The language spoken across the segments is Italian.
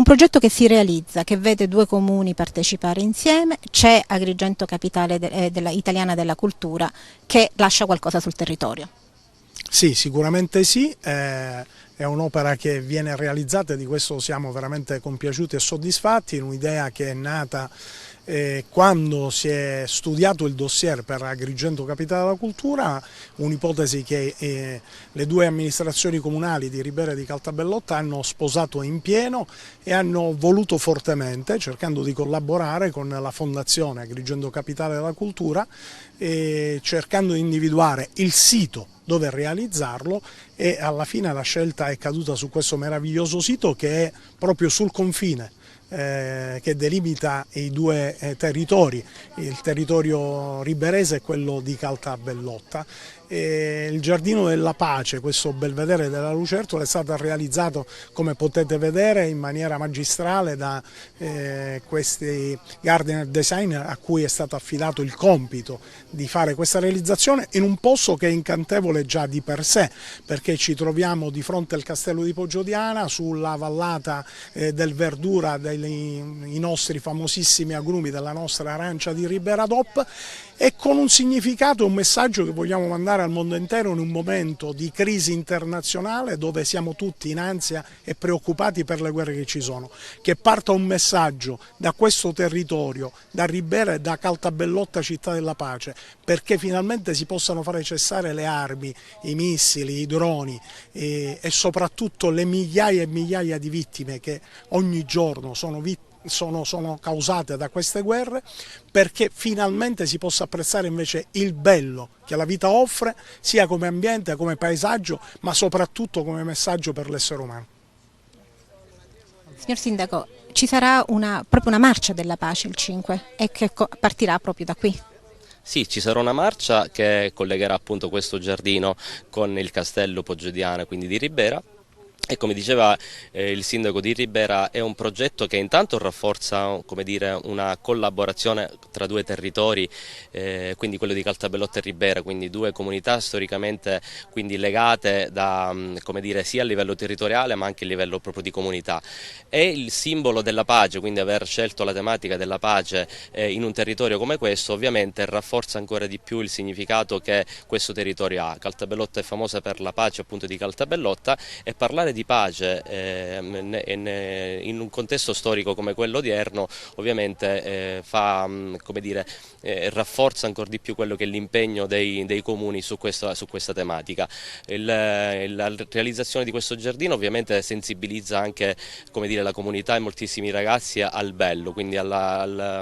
progetto che si realizza, che vede due comuni partecipare insieme, c'è Agrigento Capitale Italiana della Cultura che lascia qualcosa sul territorio. Sì, sicuramente sì, è un'opera che viene realizzata e di questo siamo veramente compiaciuti e soddisfatti, un'idea che è nata quando si è studiato il dossier per Agrigento Capitale della Cultura, un'ipotesi che le due amministrazioni comunali di Ribera e di Caltabellotta hanno sposato in pieno e hanno voluto fortemente, cercando di collaborare con la Fondazione Agrigento Capitale della Cultura, cercando di individuare il sito dove realizzarlo, e alla fine la scelta è caduta su questo meraviglioso sito che è proprio sul confine che delimita i due territori, il territorio riberese e quello di Caltabellotta. Il Giardino della Pace, questo belvedere della lucertola, è stato realizzato, come potete vedere, in maniera magistrale da questi gardener designer a cui è stato affidato il compito di fare questa realizzazione in un posto che è incantevole già di per sé, perché ci troviamo di fronte al castello di Poggiotiana, sulla vallata del Verdura, i nostri famosissimi agrumi della nostra arancia di Ribera DOP, e con un significato e un messaggio che vogliamo mandare al mondo intero in un momento di crisi internazionale dove siamo tutti in ansia e preoccupati per le guerre che ci sono, che parta un messaggio da questo territorio, da Ribera e da Caltabellotta città della pace, perché finalmente si possano fare cessare le armi, i missili, i droni e soprattutto le migliaia e migliaia di vittime che ogni giorno sono causate da queste guerre, perché finalmente si possa apprezzare invece il bello che la vita offre, sia come ambiente, come paesaggio, ma soprattutto come messaggio per l'essere umano. Signor Sindaco, ci sarà proprio una marcia della pace il 5 e che partirà proprio da qui. Sì, ci sarà una marcia che collegherà appunto questo giardino con il castello Poggiotiana, quindi di Ribera. E come diceva il sindaco di Ribera, è un progetto che intanto rafforza, come dire, una collaborazione tra due territori, quindi quello di Caltabellotta e Ribera, quindi due comunità storicamente quindi legate come dire, sia a livello territoriale ma anche a livello proprio di comunità. È il simbolo della pace, quindi aver scelto la tematica della pace in un territorio come questo ovviamente rafforza ancora di più il significato che questo territorio ha. Caltabellotta è famosa per la pace appunto di Caltabellotta, e parlare di pace in un contesto storico come quello odierno ovviamente come dire, rafforza ancora di più quello che è l'impegno dei comuni su questa tematica. La realizzazione di questo giardino ovviamente sensibilizza anche, come dire, la comunità e moltissimi ragazzi al bello, quindi a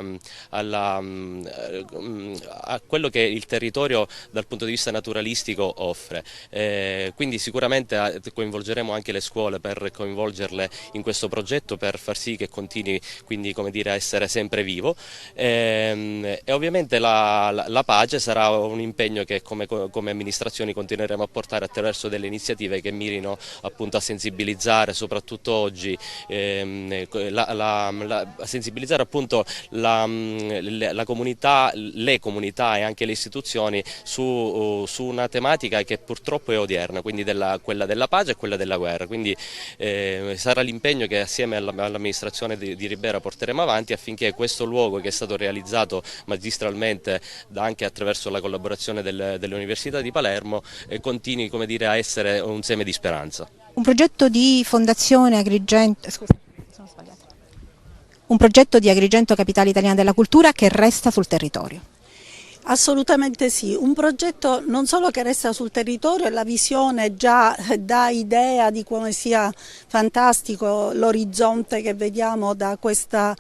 quello che il territorio dal punto di vista naturalistico offre. Quindi sicuramente coinvolgeremo anche le scuole per coinvolgerle in questo progetto, per far sì che continui quindi, come dire, a essere sempre vivo, e ovviamente la pace sarà un impegno che come amministrazioni continueremo a portare attraverso delle iniziative che mirino appunto a sensibilizzare soprattutto oggi, a sensibilizzare appunto la comunità, le comunità e anche le istituzioni su una tematica che purtroppo è odierna, quindi quella della pace e quella della guerra. Quindi sarà l'impegno che assieme all'amministrazione di Ribera porteremo avanti affinché questo luogo, che è stato realizzato magistralmente anche attraverso la collaborazione delle università di Palermo, continui, come dire, a essere un seme di speranza. Un progetto di Fondazione Agrigento, sono sbagliata. Un progetto di Agrigento Capitale Italiana della Cultura che resta sul territorio. Assolutamente sì, un progetto non solo che resta sul territorio, e la visione già dà idea di come sia fantastico l'orizzonte che vediamo da questo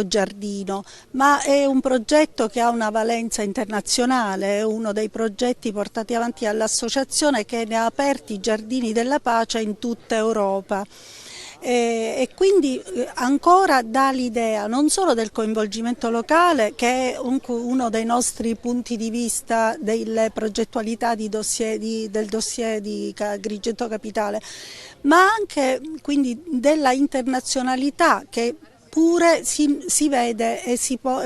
giardino, ma è un progetto che ha una valenza internazionale, è uno dei progetti portati avanti dall'associazione che ne ha aperti i giardini della pace in tutta Europa. E quindi ancora dà l'idea non solo del coinvolgimento locale, che è uno dei nostri punti di vista delle progettualità del dossier di Agrigento Capitale, ma anche quindi della internazionalità che eppure si vede e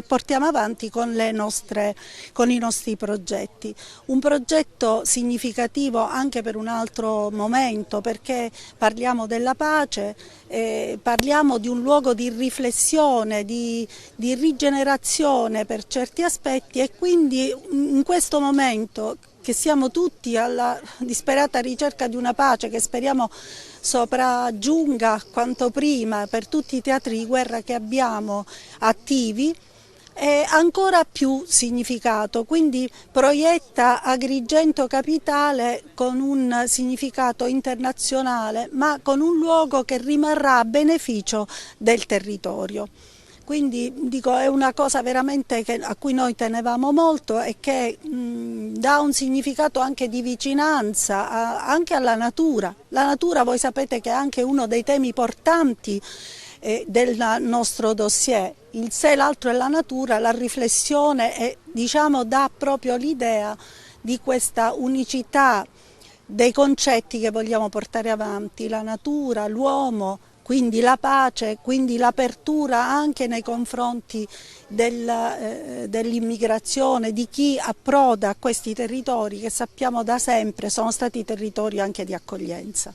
portiamo avanti con i nostri progetti. Un progetto significativo anche per un altro momento, perché parliamo della pace, parliamo di un luogo di riflessione, di rigenerazione per certi aspetti, e quindi in questo momento che siamo tutti alla disperata ricerca di una pace che speriamo sopraggiunga quanto prima per tutti i teatri di guerra che abbiamo attivi, è ancora più significato, quindi proietta Agrigento capitale con un significato internazionale, ma con un luogo che rimarrà a beneficio del territorio. Quindi dico, è una cosa veramente a cui noi tenevamo molto e che dà un significato anche di vicinanza anche alla natura. La natura, voi sapete che è anche uno dei temi portanti del nostro dossier. Il sé, l'altro e la natura, la riflessione diciamo, dà proprio l'idea di questa unicità dei concetti che vogliamo portare avanti, la natura, l'uomo, quindi la pace, quindi l'apertura anche nei confronti dell'immigrazione, di chi approda a questi territori che sappiamo da sempre sono stati territori anche di accoglienza.